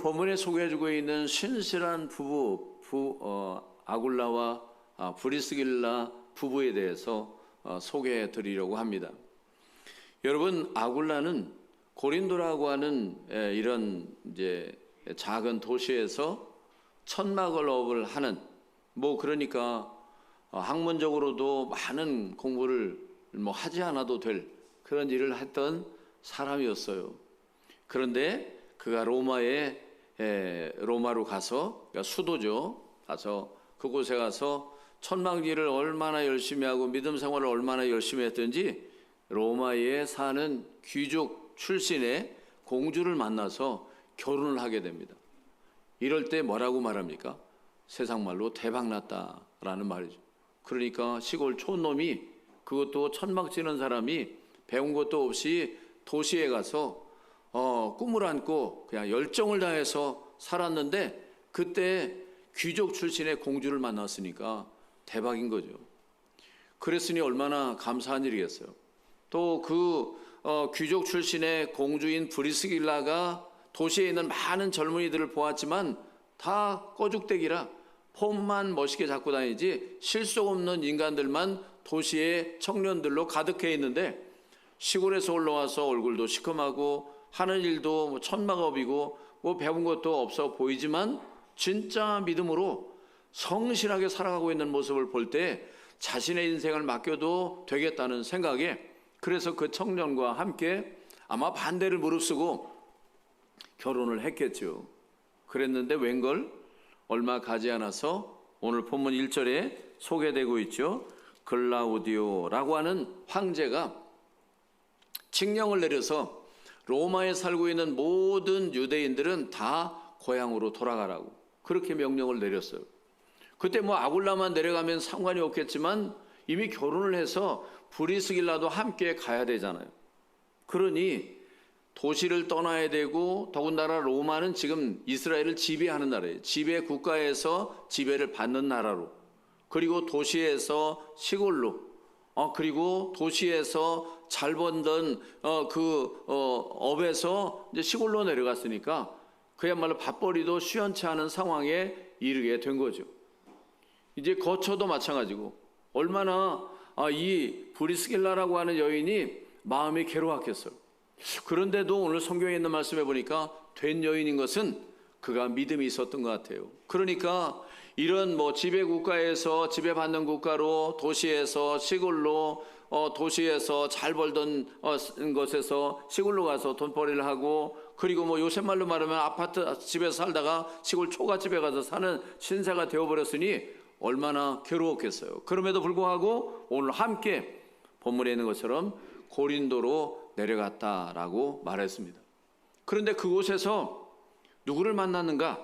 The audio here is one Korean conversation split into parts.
본문에 소개해주고 있는 신실한 아굴라와 브리스길라 부부에 대해서 소개해 드리려고 합니다. 여러분, 아굴라는 고린도라고 하는 이런 이제 작은 도시에서 천막을 하는, 그러니까 학문적으로도 많은 공부를 하지 않아도 될 그런 일을 했던 사람이었어요. 그런데 그가 로마로 가서, 그러니까 수도죠, 가서 그곳에 가서 천막일을 얼마나 열심히 하고 믿음 생활을 얼마나 열심히 했든지 로마에 사는 귀족 출신의 공주를 만나서 결혼을 하게 됩니다. 이럴 때 뭐라고 말합니까? 세상 말로 대박났다라는 말이죠. 그러니까 시골 촌놈이, 그것도 천막 지는 사람이 배운 것도 없이 도시에 가서 꿈을 안고 그냥 열정을 다해서 살았는데, 그때 귀족 출신의 공주를 만났으니까 대박인 거죠. 그랬으니 얼마나 감사한 일이겠어요. 또 귀족 출신의 공주인 브리스길라가 도시에 있는 많은 젊은이들을 보았지만 다 꺼죽대기라 폼만 멋있게 잡고 다니지 실속 없는 인간들만 도시의 청년들로 가득해 있는데, 시골에서 올라와서 얼굴도 시커하고 하는 일도 천막업이고 배운 것도 없어 보이지만 진짜 믿음으로 성실하게 살아가고 있는 모습을 볼 때 자신의 인생을 맡겨도 되겠다는 생각에, 그래서 그 청년과 함께 아마 반대를 무릅쓰고 결혼을 했겠죠. 그랬는데 웬걸 얼마 가지 않아서 오늘 본문 1절에 소개되고 있죠. 글라우디오라고 하는 황제가 칙령을 내려서 로마에 살고 있는 모든 유대인들은 다 고향으로 돌아가라고 그렇게 명령을 내렸어요. 그때 아굴라만 내려가면 상관이 없겠지만 이미 결혼을 해서 브리스길라도 함께 가야 되잖아요. 그러니 도시를 떠나야 되고, 더군다나 로마는 지금 이스라엘을 지배하는 나라예요. 지배 국가에서 지배를 받는 나라로, 그리고 도시에서 시골로, 그리고 도시에서 잘 번던 업에서 이제 시골로 내려갔으니까 그야말로 밥벌이도 시원치 않은 상황에 이르게 된 거죠. 이제 거처도 마찬가지고, 얼마나 이 브리스길라라고 하는 여인이 마음이 괴로웠겠어요. 그런데도 오늘 성경에 있는 말씀에 보니까 된 여인인 것은 그가 믿음이 있었던 것 같아요. 그러니까 이런 지배국가에서 지배받는 국가로, 도시에서 시골로, 도시에서 잘 벌던 것에서 시골로 가서 돈벌이를 하고, 그리고 요새 말로 말하면 아파트 집에서 살다가 시골 초가집에 가서 사는 신세가 되어버렸으니 얼마나 괴로웠겠어요. 그럼에도 불구하고 오늘 함께 본문에 있는 것처럼 고린도로 내려갔다라고 말했습니다. 그런데 그곳에서 누구를 만났는가?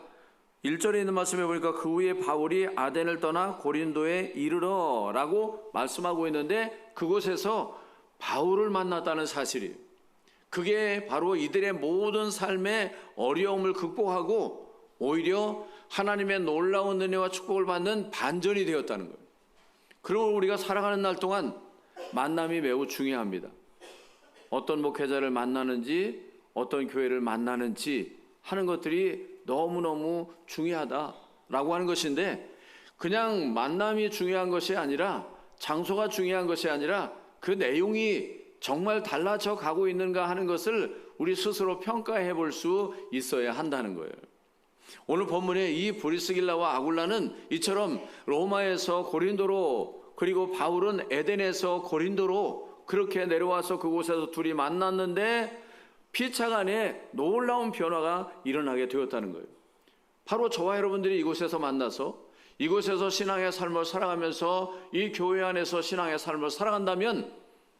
1절에 있는 말씀에 보니까 그 후에 바울이 아덴을 떠나 고린도에 이르러 라고 말씀하고 있는데, 그곳에서 바울을 만났다는 사실이에요. 그게 바로 이들의 모든 삶의 어려움을 극복하고 오히려 하나님의 놀라운 은혜와 축복을 받는 반전이 되었다는 거예요. 그리고 우리가 살아가는 날 동안 만남이 매우 중요합니다. 어떤 목회자를 만나는지, 어떤 교회를 만나는지 하는 것들이 너무너무 중요하다라고 하는 것인데, 그냥 만남이 중요한 것이 아니라, 장소가 중요한 것이 아니라 그 내용이 정말 달라져 가고 있는가 하는 것을 우리 스스로 평가해 볼 수 있어야 한다는 거예요. 오늘 본문에 이 브리스길라와 아굴라는 이처럼 로마에서 고린도로, 그리고 바울은 에덴에서 고린도로 그렇게 내려와서 그곳에서 둘이 만났는데 피차간에 놀라운 변화가 일어나게 되었다는 거예요. 바로 저와 여러분들이 이곳에서 만나서 이곳에서 신앙의 삶을 살아가면서 이 교회 안에서 신앙의 삶을 살아간다면,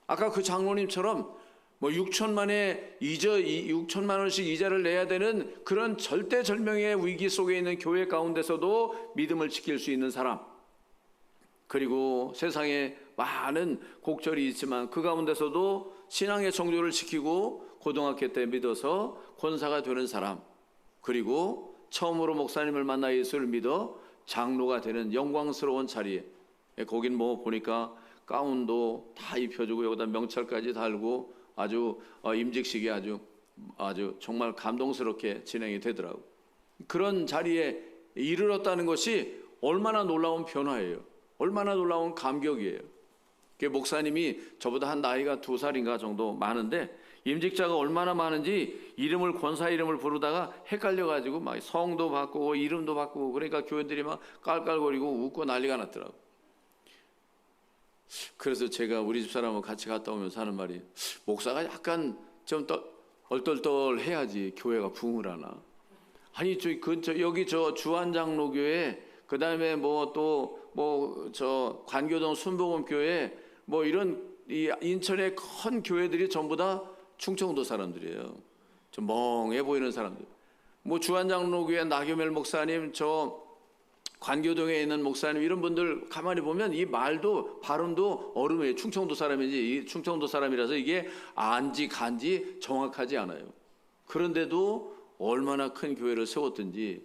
아까 그 장로님처럼 6천만 원씩 이자를 내야 되는 그런 절대절명의 위기 속에 있는 교회 가운데서도 믿음을 지킬 수 있는 사람, 그리고 세상에 많은 곡절이 있지만 그 가운데서도 신앙의 정조를 지키고 고등학교 때 믿어서 권사가 되는 사람, 그리고 처음으로 목사님을 만나 예수를 믿어 장로가 되는 영광스러운 자리에, 거긴 보니까 가운도 다 입혀주고 여기다 명찰까지 달고 아주 임직식이 아주 정말 감동스럽게 진행이 되더라고요. 그런 자리에 이르렀다는 것이 얼마나 놀라운 변화예요. 얼마나 놀라운 감격이에요. 목사님이 저보다 한 나이가 2살인가 정도 많은데 임직자가 얼마나 많은지 권사 이름을 부르다가 헷갈려가지고 막 성도 바꾸고 이름도 바꾸고, 그러니까 교인들이 막 깔깔거리고 웃고 난리가 났더라고. 그래서 제가 우리 집 사람하고 같이 갔다 오면서 하는 말이, 목사가 약간 좀 얼떨떨해야지 교회가 부흥을 하나. 아니 여기 주한장로교회, 그 다음에 관교동 순복음교회, 이런 이 인천의 큰 교회들이 전부 다 충청도 사람들이에요. 좀 멍해 보이는 사람들. 주한장로교회 나교멜 목사님, 관교동에 있는 목사님, 이런 분들 가만히 보면 이 말도 발음도 어른이에요. 충청도 사람인지, 이 충청도 사람이라서 이게 안지 간지 정확하지 않아요. 그런데도 얼마나 큰 교회를 세웠든지.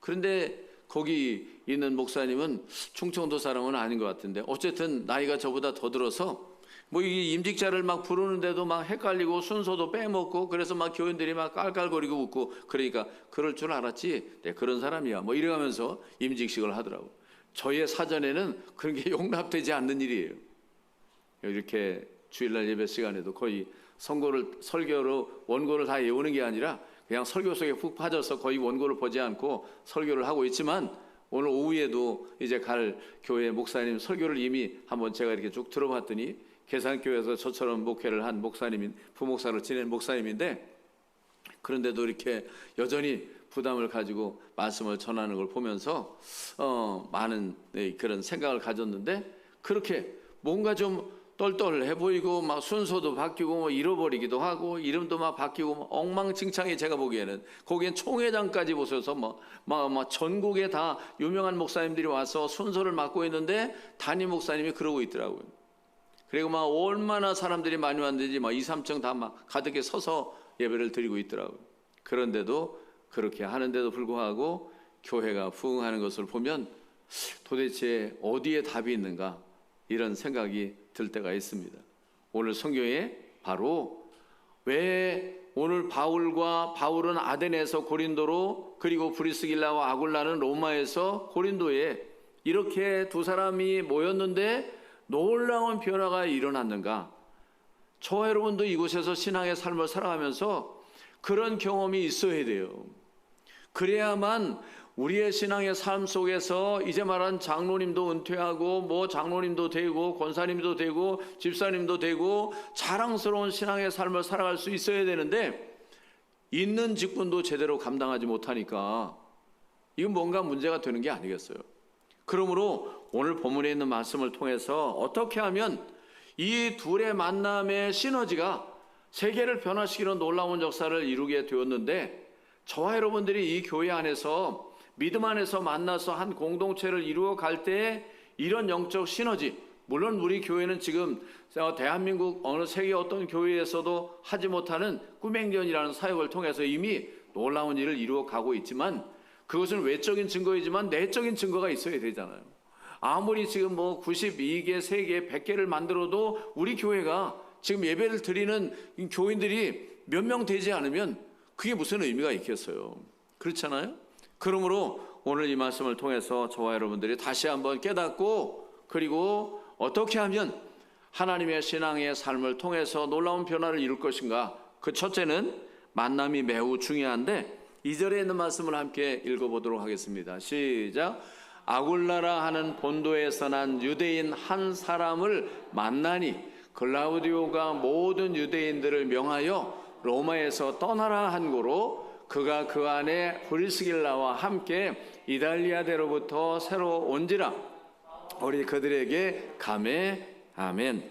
그런데 거기 있는 목사님은 충청도 사람은 아닌 것 같은데, 어쨌든 나이가 저보다 더 들어서 이 임직자를 막 부르는데도 막 헷갈리고 순서도 빼먹고, 그래서 막 교인들이 막 깔깔거리고 웃고, 그러니까 그럴 줄 알았지, 네, 그런 사람이야 이래가면서 임직식을 하더라고. 저의 사전에는 그런 게 용납되지 않는 일이에요. 이렇게 주일날 예배 시간에도 거의 설교로 원고를 다 외우는 게 아니라 그냥 설교 속에 푹 빠져서 거의 원고를 보지 않고 설교를 하고 있지만, 오늘 오후에도 이제 갈 교회 목사님 설교를 이미 한번 제가 이렇게 쭉 들어봤더니, 계산교회에서 저처럼 목회를 한 목사님인, 부목사로 지낸 목사님인데, 그런데도 이렇게 여전히 부담을 가지고 말씀을 전하는 걸 보면서 많은 그런 생각을 가졌는데, 그렇게 뭔가 좀 똘똘해 보이고 막 순서도 바뀌고 잃어버리기도 하고 이름도 막 바뀌고 엉망진창이, 제가 보기에는 거기엔 총회장까지 보셔서 전국에 다 유명한 목사님들이 와서 순서를 맡고 있는데 담임 목사님이 그러고 있더라고요. 그리고 얼마나 사람들이 많이 왔는지 2, 3층 다 가득히 서서 예배를 드리고 있더라고요. 그런데도 그렇게 하는데도 불구하고 교회가 부흥하는 것을 보면 도대체 어디에 답이 있는가, 이런 생각이 들 때가 있습니다. 오늘 성경에 바로 왜 오늘 바울은 아덴에서 고린도로, 그리고 브리스길라와 아굴라는 로마에서 고린도에 이렇게 두 사람이 모였는데 놀라운 변화가 일어났는가? 저와 여러분도 이곳에서 신앙의 삶을 살아가면서 그런 경험이 있어야 돼요. 그래야만 우리의 신앙의 삶 속에서 이제 말한 장로님도 은퇴하고 장로님도 되고 권사님도 되고 집사님도 되고 자랑스러운 신앙의 삶을 살아갈 수 있어야 되는데, 있는 직분도 제대로 감당하지 못하니까 이건 뭔가 문제가 되는 게 아니겠어요. 그러므로 오늘 본문에 있는 말씀을 통해서 어떻게 하면 이 둘의 만남의 시너지가 세계를 변화시키는 놀라운 역사를 이루게 되었는데, 저와 여러분들이 이 교회 안에서 믿음 안에서 만나서 한 공동체를 이루어 갈 때 이런 영적 시너지, 물론 우리 교회는 지금 대한민국 어느 세계 어떤 교회에서도 하지 못하는 꿈행전이라는 사역을 통해서 이미 놀라운 일을 이루어 가고 있지만, 그것은 외적인 증거이지만 내적인 증거가 있어야 되잖아요. 아무리 지금 92개, 세개, 100개를 만들어도 우리 교회가 지금 예배를 드리는 교인들이 몇 명 되지 않으면 그게 무슨 의미가 있겠어요? 그렇잖아요? 그러므로 오늘 이 말씀을 통해서 저와 여러분들이 다시 한번 깨닫고, 그리고 어떻게 하면 하나님의 신앙의 삶을 통해서 놀라운 변화를 이룰 것인가? 그 첫째는 만남이 매우 중요한데, 2절에 있는 말씀을 함께 읽어보도록 하겠습니다. 시작. 아굴라라 하는 본도에서 난 유대인 한 사람을 만나니 글라우디오가 모든 유대인들을 명하여 로마에서 떠나라 한 고로 그가 그 안에 브리스길라와 함께 이달리아대로부터 새로 온지라. 우리 그들에게 가매. 아멘.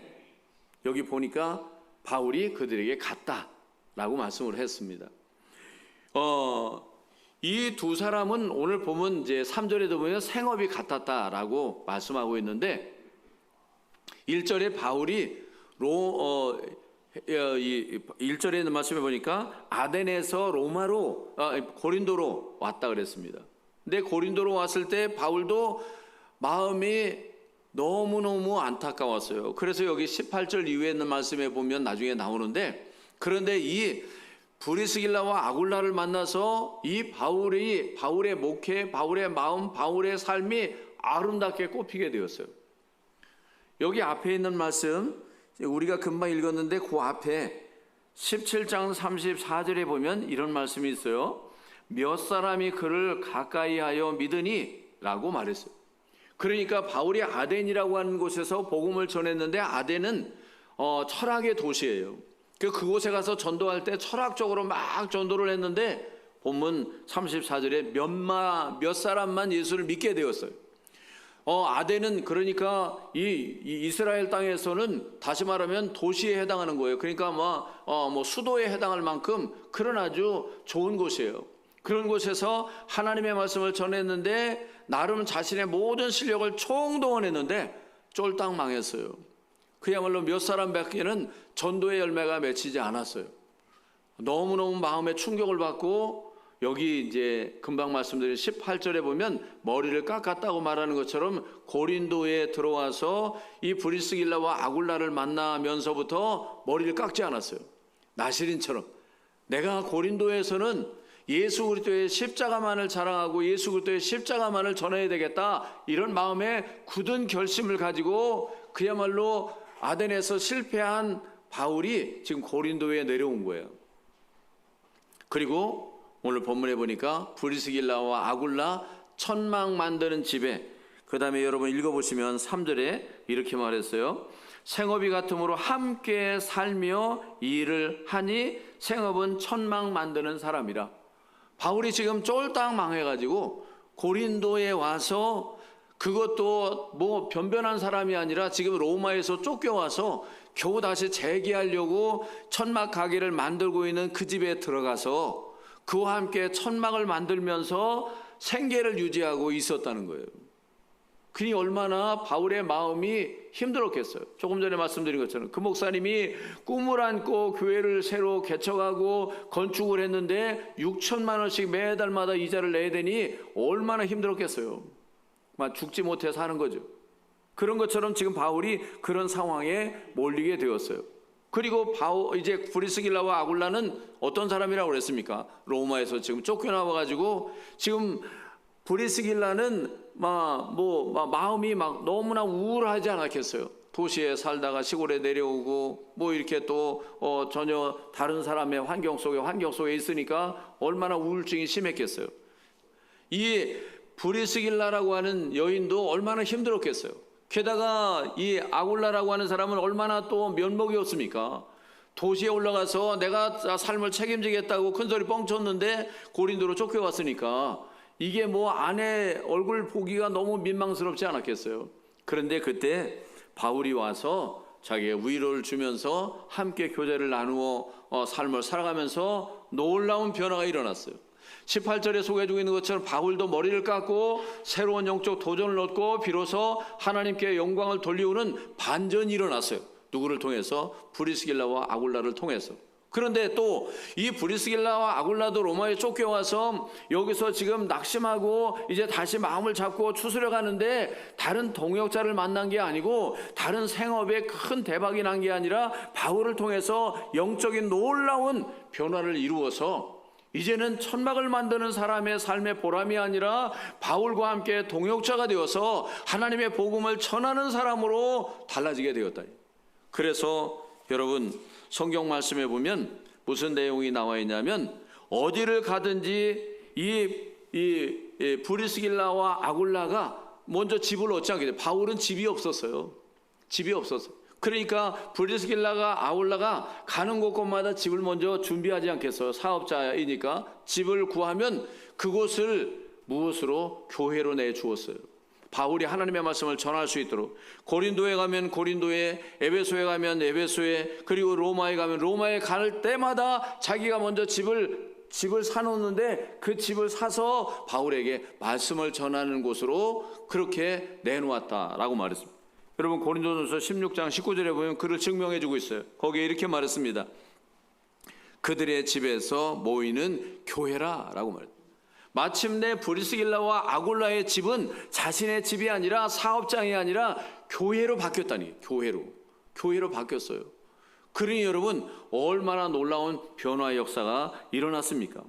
여기 보니까 바울이 그들에게 갔다라고 말씀을 했습니다. 이 두 사람은 오늘 보면 이제 3절에도 보면 생업이 같았다라고 말씀하고 있는데, 1절에 바울이 1절에 있는 말씀에 보니까 아덴에서 고린도로 왔다 그랬습니다. 근데 고린도로 왔을 때 바울도 마음이 너무너무 안타까웠어요. 그래서 여기 18절 이후에 있는 말씀에 보면 나중에 나오는데, 그런데 이 브리스길라와 아굴라를 만나서 이 바울의 목회, 바울의 마음, 바울의 삶이 아름답게 꼽히게 되었어요. 여기 앞에 있는 말씀 우리가 금방 읽었는데 그 앞에 17장 34절에 보면 이런 말씀이 있어요. 몇 사람이 그를 가까이하여 믿으니 라고 말했어요. 그러니까 바울이 아덴이라고 하는 곳에서 복음을 전했는데 아덴은 철학의 도시예요. 그곳에 가서 전도할 때 철학적으로 막 전도를 했는데 본문 34절에 몇 사람만 예수를 믿게 되었어요. 아덴은 그러니까 이 이스라엘 땅에서는 다시 말하면 도시에 해당하는 거예요. 그러니까 뭐 수도에 해당할 만큼 그런 아주 좋은 곳이에요. 그런 곳에서 하나님의 말씀을 전했는데 나름 자신의 모든 실력을 총동원했는데 쫄딱 망했어요. 그야말로 몇 사람밖에는 전도의 열매가 맺히지 않았어요. 너무너무 마음에 충격을 받고 여기 이제 금방 말씀드린 18절에 보면 머리를 깎았다고 말하는 것처럼 고린도에 들어와서 이 브리스길라와 아굴라를 만나면서부터 머리를 깎지 않았어요. 나시린처럼 내가 고린도에서는 예수 그리스도의 십자가만을 자랑하고 예수 그리스도의 십자가만을 전해야 되겠다, 이런 마음에 굳은 결심을 가지고 그야말로 아덴에서 실패한 바울이 지금 고린도에 내려온 거예요. 그리고 오늘 본문에 보니까 브리스길라와 아굴라 천막 만드는 집에, 그 다음에 여러분 읽어보시면 3절에 이렇게 말했어요. 생업이 같으므로 함께 살며 일을 하니 생업은 천막 만드는 사람이라. 바울이 지금 쫄딱 망해가지고 고린도에 와서, 그것도 뭐 변변한 사람이 아니라 지금 로마에서 쫓겨와서 겨우 다시 재기하려고 천막 가게를 만들고 있는 그 집에 들어가서 그와 함께 천막을 만들면서 생계를 유지하고 있었다는 거예요. 그니 얼마나 바울의 마음이 힘들었겠어요. 조금 전에 말씀드린 것처럼 그 목사님이 꿈을 안고 교회를 새로 개척하고 건축을 했는데 6천만 원씩 매달마다 이자를 내야 되니 얼마나 힘들었겠어요. 막 죽지 못해 사는 거죠. 그런 것처럼 지금 바울이 그런 상황에 몰리게 되었어요. 그리고 이제 브리스길라와 아굴라는 어떤 사람이라고 그랬습니까? 로마에서 지금 쫓겨나와가지고 지금 브리스길라는 마음이 막 너무나 우울하지 않았겠어요. 도시에 살다가 시골에 내려오고 뭐 이렇게 또 전혀 다른 사람의 환경 속에 있으니까 얼마나 우울증이 심했겠어요. 이 브리스길라라고 하는 여인도 얼마나 힘들었겠어요. 게다가 이 아굴라라고 하는 사람은 얼마나 또 면목이 없습니까? 도시에 올라가서 내가 삶을 책임지겠다고 큰소리 뻥쳤는데 고린도로 쫓겨왔으니까 이게 뭐 아내 얼굴 보기가 너무 민망스럽지 않았겠어요. 그런데 그때 바울이 와서 자기의 위로를 주면서 함께 교제를 나누어 삶을 살아가면서 놀라운 변화가 일어났어요. 18절에 소개해주고 있는 것처럼 바울도 머리를 깎고 새로운 영적 도전을 얻고 비로소 하나님께 영광을 돌리우는 반전이 일어났어요. 누구를 통해서? 브리스길라와 아굴라를 통해서. 그런데 또 이 브리스길라와 아굴라도 로마에 쫓겨와서 여기서 지금 낙심하고 이제 다시 마음을 잡고 추스려 가는데 다른 동역자를 만난 게 아니고 다른 생업에 큰 대박이 난 게 아니라 바울을 통해서 영적인 놀라운 변화를 이루어서 이제는 천막을 만드는 사람의 삶의 보람이 아니라 바울과 함께 동역자가 되어서 하나님의 복음을 전하는 사람으로 달라지게 되었다. 그래서 여러분 성경 말씀에 보면 무슨 내용이 나와 있냐면 어디를 가든지 이 브리스길라와 아굴라가 먼저 집을 얻지 않게 돼요. 바울은 집이 없었어요. 집이 없었어요. 그러니까 브리스길라가 아굴라가 가는 곳곳마다 집을 먼저 준비하지 않겠어요. 사업자이니까 집을 구하면 그곳을 무엇으로? 교회로 내주었어요. 바울이 하나님의 말씀을 전할 수 있도록. 고린도에 가면 고린도에, 에베소에 가면 에베소에, 그리고 로마에 가면 로마에 갈 때마다 자기가 먼저 집을 사놓는데 그 집을 사서 바울에게 말씀을 전하는 곳으로 그렇게 내놓았다라고 말했습니다. 여러분 고린도전서 16장 19절에 보면 그를 증명해 주고 있어요. 거기에 이렇게 말했습니다. 그들의 집에서 모이는 교회라 라고 말했습니다. 마침내 브리스길라와 아굴라의 집은 자신의 집이 아니라 사업장이 아니라 교회로 바뀌었다니. 교회로 바뀌었어요. 그러니 여러분, 얼마나 놀라운 변화의 역사가 일어났습니까?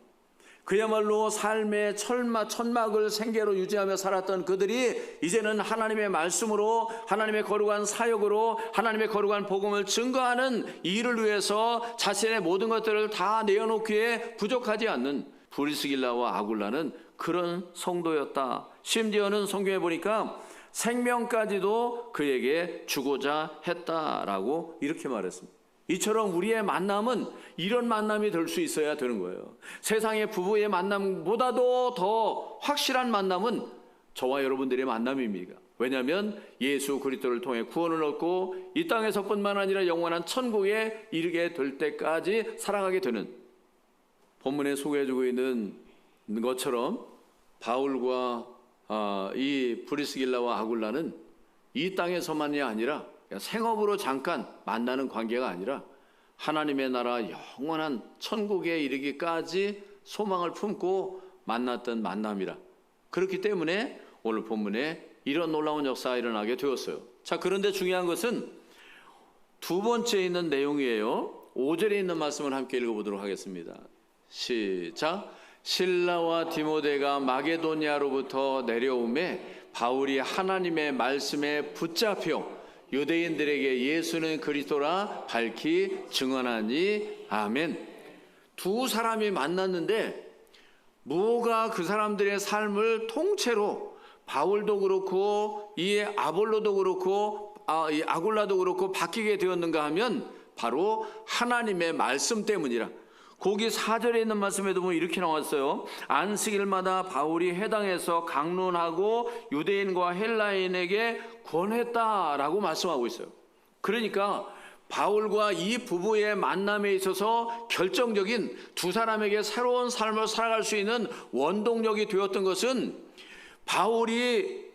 그야말로 삶의 천막을 생계로 유지하며 살았던 그들이 이제는 하나님의 말씀으로, 하나님의 거룩한 사역으로, 하나님의 거룩한 복음을 증거하는 일을 위해서 자신의 모든 것들을 다 내어놓기에 부족하지 않는 브리스길라와 아굴라는 그런 성도였다. 심지어는 성경에 보니까 생명까지도 그에게 주고자 했다라고 이렇게 말했습니다. 이처럼 우리의 만남은 이런 만남이 될 수 있어야 되는 거예요. 세상의 부부의 만남보다도 더 확실한 만남은 저와 여러분들의 만남입니다. 왜냐하면 예수 그리스도를 통해 구원을 얻고 이 땅에서뿐만 아니라 영원한 천국에 이르게 될 때까지 살아가게 되는, 본문에 소개해주고 있는 것처럼 바울과 이 브리스길라와 아굴라는 이 땅에서만이 아니라 생업으로 잠깐 만나는 관계가 아니라 하나님의 나라 영원한 천국에 이르기까지 소망을 품고 만났던 만남이라. 그렇기 때문에 오늘 본문에 이런 놀라운 역사가 일어나게 되었어요. 자, 그런데 중요한 것은 두 번째 있는 내용이에요. 5절에 있는 말씀을 함께 읽어보도록 하겠습니다. 시작. 실라와 디모데가 마게도니아로부터 내려오매 바울이 하나님의 말씀에 붙잡혀 유대인들에게 예수는 그리스도라 밝히 증언하니 아멘. 두 사람이 만났는데 뭐가 그 사람들의 삶을 통째로, 바울도 그렇고 이 아볼로도 그렇고 이 아굴라도 그렇고 바뀌게 되었는가 하면 바로 하나님의 말씀 때문이라. 거기 4절에 있는 말씀에도 보면 이렇게 나왔어요. 안식일마다 바울이 회당에서 강론하고 유대인과 헬라인에게 권했다라고 말씀하고 있어요. 그러니까 바울과 이 부부의 만남에 있어서 결정적인, 두 사람에게 새로운 삶을 살아갈 수 있는 원동력이 되었던 것은,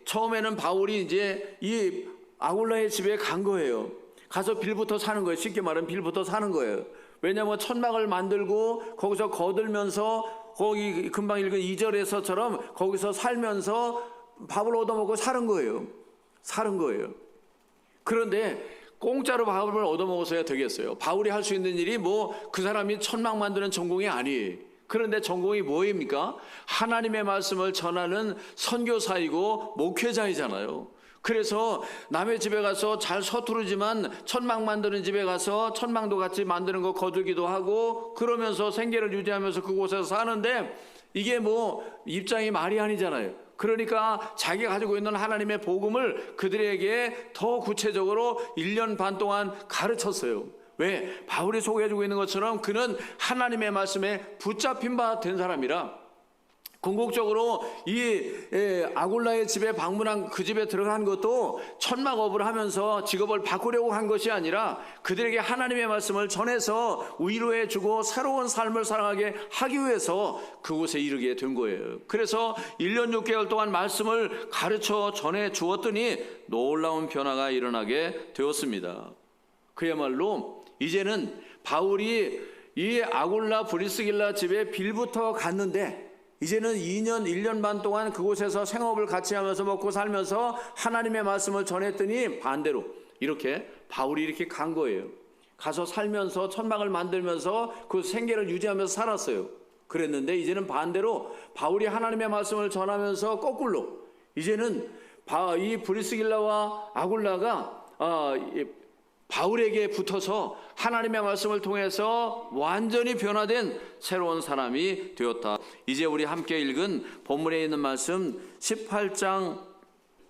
처음에는 바울이 이제 이 아굴라의 집에 간 거예요. 가서 빌부터 사는 거예요. 쉽게 말하면 빌부터 사는 거예요. 왜냐하면 천막을 만들고 거기서 거들면서, 거기 금방 읽은 2절에서처럼 거기서 살면서 밥을 얻어먹고 사는 거예요. 그런데 공짜로 밥을 얻어먹어서야 되겠어요? 바울이 할 수 있는 일이 그 사람이 천막 만드는 전공이 아니에요. 그런데 전공이 뭐입니까? 하나님의 말씀을 전하는 선교사이고 목회자이잖아요. 그래서 남의 집에 가서 잘 서투르지만 천막 만드는 집에 가서 천막도 같이 만드는 거 거두기도 하고 그러면서 생계를 유지하면서 그곳에서 사는데, 이게 입장이 말이 아니잖아요. 그러니까 자기가 가지고 있는 하나님의 복음을 그들에게 더 구체적으로 1년 반 동안 가르쳤어요. 왜? 바울이 소개해주고 있는 것처럼 그는 하나님의 말씀에 붙잡힌 바 된 사람이라, 궁극적으로 이 아굴라의 집에 방문한 그 집에 들어간 것도 천막업을 하면서 직업을 바꾸려고 한 것이 아니라 그들에게 하나님의 말씀을 전해서 위로해 주고 새로운 삶을 살아가게 하기 위해서 그곳에 이르게 된 거예요. 그래서 1년 6개월 동안 말씀을 가르쳐 전해 주었더니 놀라운 변화가 일어나게 되었습니다. 그야말로 이제는 바울이 이 아굴라 브리스길라 집에 빌부터 갔는데, 이제는 1년 반 동안 그곳에서 생업을 같이 하면서 먹고 살면서 하나님의 말씀을 전했더니 반대로 이렇게 바울이 이렇게 간 거예요. 가서 살면서 천막을 만들면서 그 생계를 유지하면서 살았어요. 그랬는데 이제는 반대로 바울이 하나님의 말씀을 전하면서 거꾸로 이제는 이 브리스길라와 아굴라가 바울에게 붙어서 하나님의 말씀을 통해서 완전히 변화된 새로운 사람이 되었다. 이제 우리 함께 읽은 본문에 있는 말씀 18장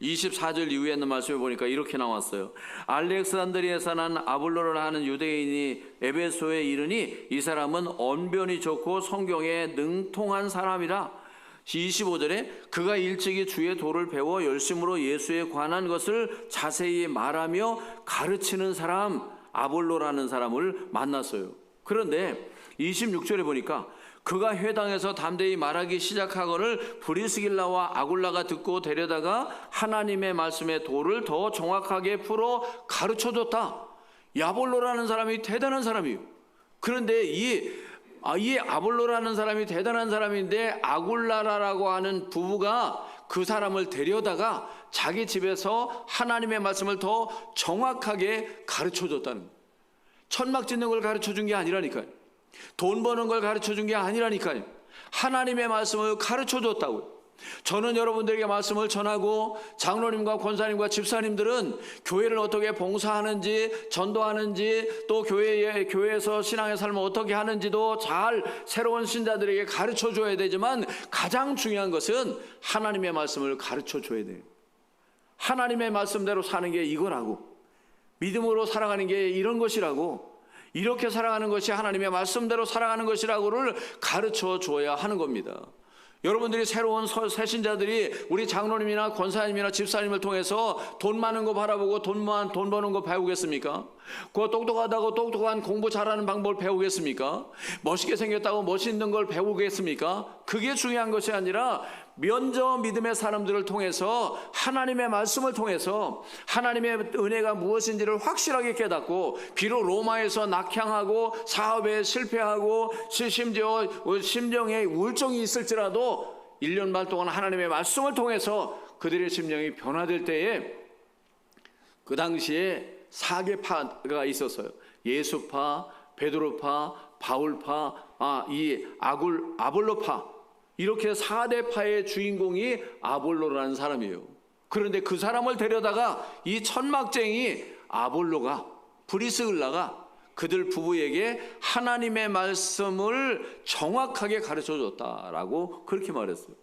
24절 이후에 있는 말씀을 보니까 이렇게 나왔어요. 알렉산드리아에서 난 아볼로를 하는 유대인이 에베소에 이르니 이 사람은 언변이 좋고 성경에 능통한 사람이라. 25절에 그가 일찍이 주의 도를 배워 열심으로 예수에 관한 것을 자세히 말하며 가르치는 사람 아볼로라는 사람을 만났어요. 그런데 26절에 보니까 그가 회당에서 담대히 말하기 시작하거늘 브리스길라와 아굴라가 듣고 데려다가 하나님의 말씀의 도를 더 정확하게 풀어 가르쳐줬다. 이 아볼로라는 사람이 대단한 사람이에요. 그런데 이 아볼로라는 사람이 대단한 사람인데 아굴라라고 하는 부부가 그 사람을 데려다가 자기 집에서 하나님의 말씀을 더 정확하게 가르쳐줬다는 거예요. 천막 짓는 걸 가르쳐 준 게 아니라니까요. 돈 버는 걸 가르쳐 준 게 아니라니까요. 하나님의 말씀을 가르쳐 줬다고요. 저는 여러분들에게 말씀을 전하고 장로님과 권사님과 집사님들은 교회를 어떻게 봉사하는지, 전도하는지, 또 교회에서 신앙의 삶을 어떻게 하는지도 잘 새로운 신자들에게 가르쳐 줘야 되지만, 가장 중요한 것은 하나님의 말씀을 가르쳐 줘야 돼요. 하나님의 말씀대로 사는 게 이거라고, 믿음으로 살아가는 게 이런 것이라고, 이렇게 살아가는 것이 하나님의 말씀대로 살아가는 것이라고를 가르쳐 줘야 하는 겁니다. 여러분들이 새로운 새신자들이 우리 장로님이나 권사님이나 집사님을 통해서 돈 많은 거 바라보고 돈 버는 거 배우겠습니까? 그 똑똑하다고 똑똑한 공부 잘하는 방법을 배우겠습니까? 멋있게 생겼다고 멋있는 걸 배우겠습니까? 그게 중요한 것이 아니라 먼저 믿음의 사람들을 통해서, 하나님의 말씀을 통해서 하나님의 은혜가 무엇인지를 확실하게 깨닫고, 비록 로마에서 낙향하고 사업에 실패하고 심지어 심정에 우울증이 있을지라도 1년 반 동안 하나님의 말씀을 통해서 그들의 심령이 변화될 때에, 그 당시에 4개파가 있었어요. 예수파, 베드로파, 바울파, 이 아볼로파, 이렇게 4대파의 주인공이 아볼로라는 사람이에요. 그런데 그 사람을 데려다가 이 천막쟁이 아볼로가, 브리스글라가 그들 부부에게 하나님의 말씀을 정확하게 가르쳐 줬다라고 그렇게 말했어요.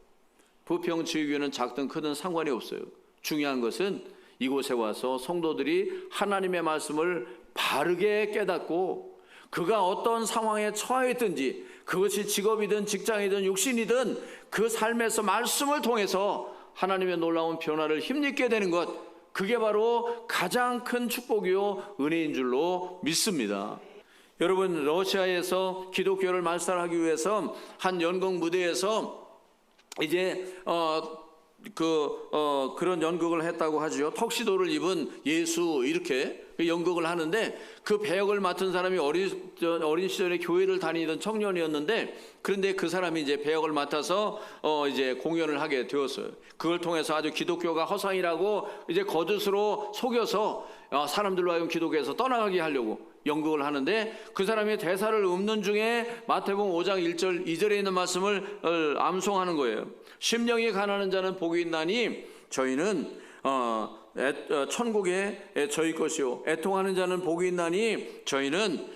부평지휘교는 작든 크든 상관이 없어요. 중요한 것은 이곳에 와서 성도들이 하나님의 말씀을 바르게 깨닫고, 그가 어떤 상황에 처했든지, 그것이 직업이든 직장이든 육신이든 그 삶에서 말씀을 통해서 하나님의 놀라운 변화를 힘입게 되는 것, 그게 바로 가장 큰 축복이요 은혜인 줄로 믿습니다. 여러분, 러시아에서 기독교를 말살하기 위해서 한 연극 무대에서 이제 그런 연극을 했다고 하죠. 턱시도를 입은 예수, 이렇게 연극을 하는데, 그 배역을 맡은 사람이 어린 시절에 교회를 다니던 청년이었는데, 그런데 그 사람이 이제 배역을 맡아서 이제 공연을 하게 되었어요. 그걸 통해서 아주 기독교가 허상이라고 이제 거짓으로 속여서 사람들로 하여금 기독교에서 떠나가게 하려고 연극을 하는데, 그 사람이 대사를 읊는 중에 마태복음 5장 1절 2절에 있는 말씀을 암송하는 거예요. 심령이 가난한 자는 복이 있나니 저희는 천국에 저희 것이요, 애통하는 자는 복이 있나니 저희는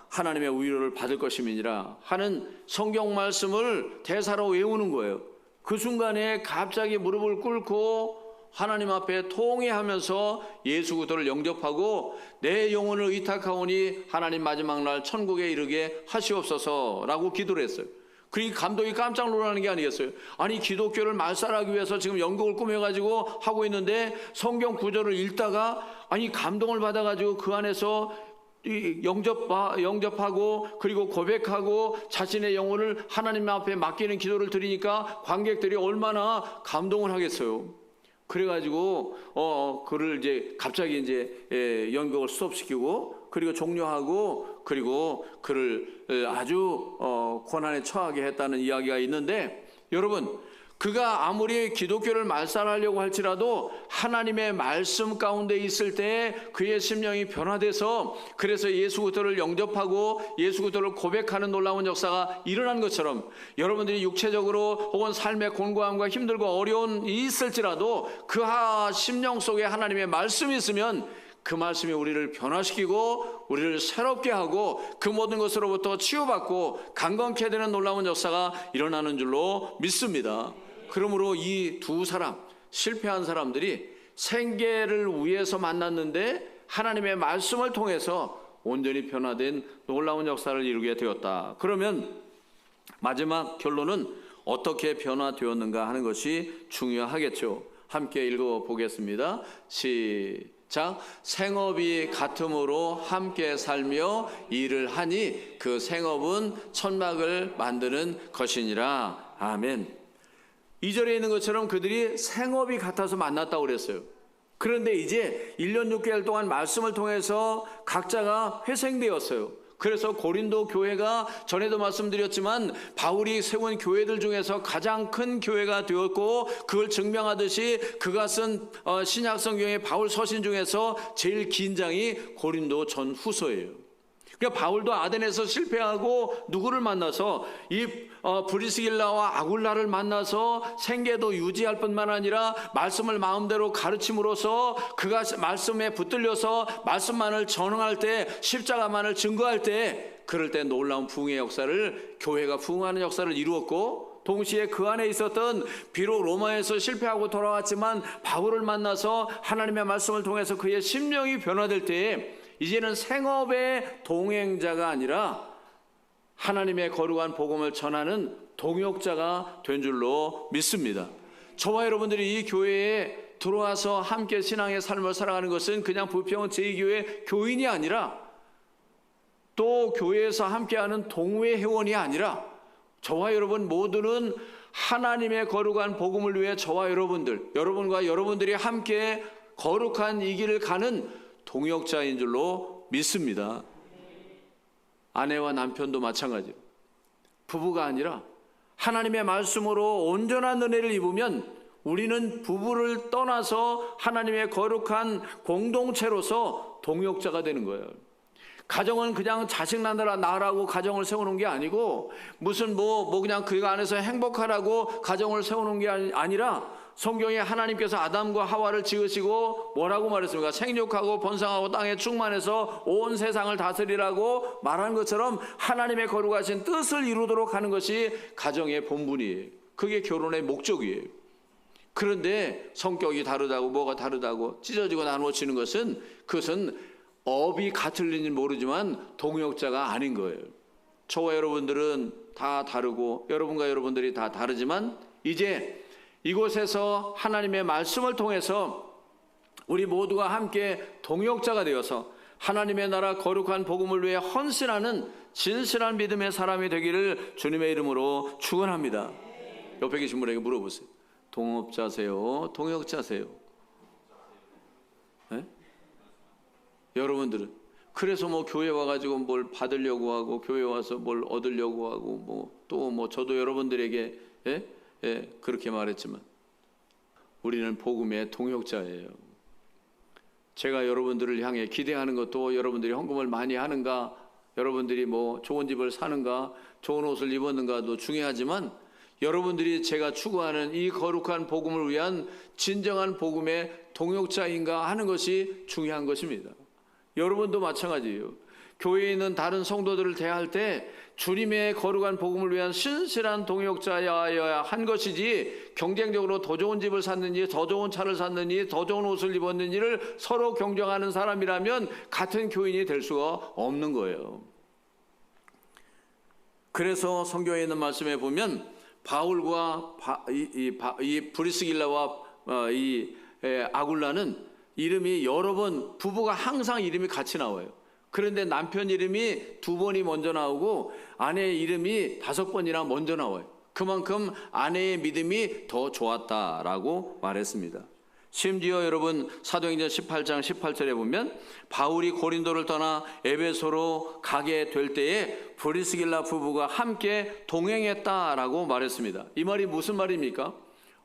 하나님의 위로를 받을 것임이니라 하는 성경 말씀을 대사로 외우는 거예요. 그 순간에 갑자기 무릎을 꿇고 하나님 앞에 통회하면서 예수 그리스도를 영접하고, 내 영혼을 의탁하오니 하나님 마지막 날 천국에 이르게 하시옵소서라고 기도를 했어요. 그 감독이 깜짝 놀라는 게 아니겠어요? 아니, 기독교를 말살하기 위해서 지금 연극을 꾸며가지고 하고 있는데, 성경 구절을 읽다가 아니 감동을 받아가지고 그 안에서 영접하고 그리고 고백하고 자신의 영혼을 하나님 앞에 맡기는 기도를 드리니까 관객들이 얼마나 감동을 하겠어요. 그래가지고 그를 이제 갑자기 이제 연극을 스톱시키고 그리고 종료하고, 그리고 그를 아주 고난에 처하게 했다는 이야기가 있는데, 여러분, 그가 아무리 기독교를 말살하려고 할지라도 하나님의 말씀 가운데 있을 때 그의 심령이 변화돼서, 그래서 예수 그리스도를 영접하고 예수 그리스도를 고백하는 놀라운 역사가 일어난 것처럼, 여러분들이 육체적으로 혹은 삶의 곤고함과 힘들고 어려움이 있을지라도 그 심령 속에 하나님의 말씀이 있으면 그 말씀이 우리를 변화시키고 우리를 새롭게 하고 그 모든 것으로부터 치유받고 강건케 되는 놀라운 역사가 일어나는 줄로 믿습니다. 그러므로 이 두 사람, 실패한 사람들이 생계를 위해서 만났는데 하나님의 말씀을 통해서 온전히 변화된 놀라운 역사를 이루게 되었다. 그러면 마지막 결론은 어떻게 변화되었는가 하는 것이 중요하겠죠. 함께 읽어보겠습니다. 시작. 생업이 같음으로 함께 살며 일을 하니 그 생업은 천막을 만드는 것이니라. 아멘. 2절에 있는 것처럼 그들이 생업이 같아서 만났다고 그랬어요. 그런데 이제 1년 6개월 동안 말씀을 통해서 각자가 회생되었어요. 그래서 고린도 교회가 전에도 말씀드렸지만 바울이 세운 교회들 중에서 가장 큰 교회가 되었고, 그걸 증명하듯이 그가 쓴 신약 성경의 바울 서신 중에서 제일 긴 장이 고린도 전후서예요. 그러니까 바울도 아덴에서 실패하고 누구를 만나서 이 브리스길라와 아굴라를 만나서 생계도 유지할 뿐만 아니라 말씀을 마음대로 가르침으로써 그가 말씀에 붙들려서 말씀만을 전응할 때, 십자가만을 증거할 때, 그럴 때 놀라운 부흥의 역사를, 교회가 부흥하는 역사를 이루었고, 동시에 그 안에 있었던, 비록 로마에서 실패하고 돌아왔지만 바울을 만나서 하나님의 말씀을 통해서 그의 심령이 변화될 때에 이제는 생업의 동행자가 아니라 하나님의 거룩한 복음을 전하는 동역자가 된 줄로 믿습니다. 저와 여러분들이 이 교회에 들어와서 함께 신앙의 삶을 살아가는 것은 그냥 부평 제2교회 교인이 아니라, 또 교회에서 함께하는 동회 회원이 아니라, 저와 여러분 모두는 하나님의 거룩한 복음을 위해 저와 여러분들, 여러분과 여러분들이 함께 거룩한 이 길을 가는 동역자인 줄로 믿습니다. 아내와 남편도 마찬가지로 부부가 아니라 하나님의 말씀으로 온전한 은혜를 입으면 우리는 부부를 떠나서 하나님의 거룩한 공동체로서 동역자가 되는 거예요. 가정은 그냥 자식 낳으라고 가정을 세우는 게 아니고, 무슨 그냥 그 안에서 행복하라고 가정을 세우는 게 아니라, 성경에 하나님께서 아담과 하와를 지으시고 뭐라고 말했습니까? 생육하고 번성하고 땅에 충만해서 온 세상을 다스리라고 말한 것처럼 하나님의 거룩하신 뜻을 이루도록 하는 것이 가정의 본분이에요. 그게 결혼의 목적이에요. 그런데 성격이 다르다고, 뭐가 다르다고 찢어지고 나누어지는 것은, 그것은 업이 같을는지 모르지만 동역자가 아닌 거예요. 저와 여러분들은 다 다르고 여러분과 여러분들이 다 다르지만, 이제 이곳에서 하나님의 말씀을 통해서 우리 모두가 함께 동역자가 되어서 하나님의 나라 거룩한 복음을 위해 헌신하는 진실한 믿음의 사람이 되기를 주님의 이름으로 축원합니다. 옆에 계신 분에게 물어보세요. 동업자세요? 동역자세요? 네? 여러분들은 그래서 교회 와가지고 뭘 받으려고 하고, 교회 와서 뭘 얻으려고 하고, 또 저도 여러분들에게 그렇게 말했지만 우리는 복음의 동역자예요. 제가 여러분들을 향해 기대하는 것도 여러분들이 헌금을 많이 하는가, 여러분들이 좋은 집을 사는가, 좋은 옷을 입었는가도 중요하지만, 여러분들이 제가 추구하는 이 거룩한 복음을 위한 진정한 복음의 동역자인가 하는 것이 중요한 것입니다. 여러분도 마찬가지예요. 교회에 있는 다른 성도들을 대할 때 주님의 거룩한 복음을 위한 신실한 동역자여야 한 것이지, 경쟁적으로 더 좋은 집을 샀는지, 더 좋은 차를 샀는지, 더 좋은 옷을 입었는지를 서로 경쟁하는 사람이라면 같은 교인이 될 수가 없는 거예요. 그래서 성경에 있는 말씀에 보면 바울과 이 브리스길라와 이 아굴라는 이름이 여러 번, 부부가 항상 이름이 같이 나와요. 그런데 남편 이름이 2번이 먼저 나오고 아내 이름이 5번이나 먼저 나와요. 그만큼 아내의 믿음이 더 좋았다라고 말했습니다. 심지어 여러분 사도행전 18장 18절에 보면 바울이 고린도를 떠나 에베소로 가게 될 때에 브리스길라 부부가 함께 동행했다라고 말했습니다. 이 말이 무슨 말입니까?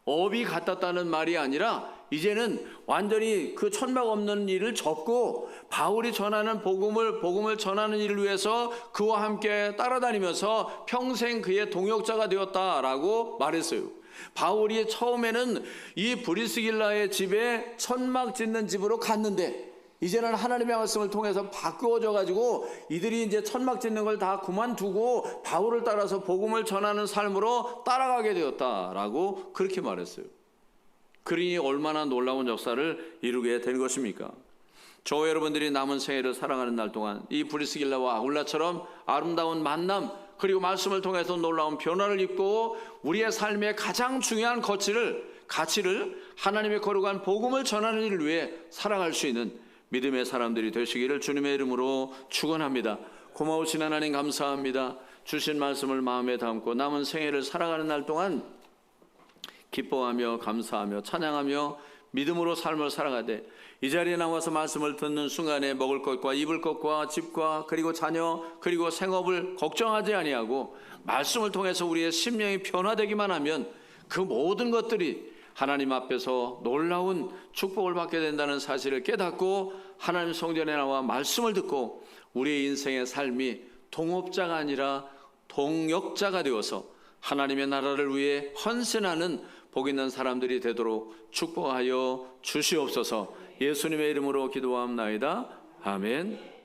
업이 같았다는 말이 아니라 이제는 완전히 그 천막 없는 일을 접고 바울이 전하는 복음을 전하는 일을 위해서 그와 함께 따라다니면서 평생 그의 동역자가 되었다라고 말했어요. 바울이 처음에는 이 브리스길라의 집에 천막 짓는 집으로 갔는데 이제는 하나님의 말씀을 통해서 바꾸어져 가지고 이들이 이제 천막 짓는 걸 다 그만두고 바울을 따라서 복음을 전하는 삶으로 따라가게 되었다라고 그렇게 말했어요. 그러니 얼마나 놀라운 역사를 이루게 된 것입니까? 저와 여러분들이 남은 생애를 살아가는 날 동안 이 브리스길라와 아굴라처럼 아름다운 만남, 그리고 말씀을 통해서 놀라운 변화를 입고 우리의 삶의 가장 중요한 가치를 하나님의 거룩한 복음을 전하는 일을 위해 살아갈 수 있는 믿음의 사람들이 되시기를 주님의 이름으로 축원합니다. 고마우신 하나님 감사합니다. 주신 말씀을 마음에 담고 남은 생애를 살아가는 날 동안 기뻐하며 감사하며 찬양하며 믿음으로 삶을 살아가되 이 자리에 나와서 말씀을 듣는 순간에 먹을 것과 입을 것과 집과 그리고 자녀 그리고 생업을 걱정하지 아니하고 말씀을 통해서 우리의 심령이 변화되기만 하면 그 모든 것들이 하나님 앞에서 놀라운 축복을 받게 된다는 사실을 깨닫고 하나님 성전에 나와 말씀을 듣고 우리의 인생의 삶이 동업자가 아니라 동역자가 되어서 하나님의 나라를 위해 헌신하는 복 있는 사람들이 되도록 축복하여 주시옵소서. 예수님의 이름으로 기도하옵나이다. 아멘.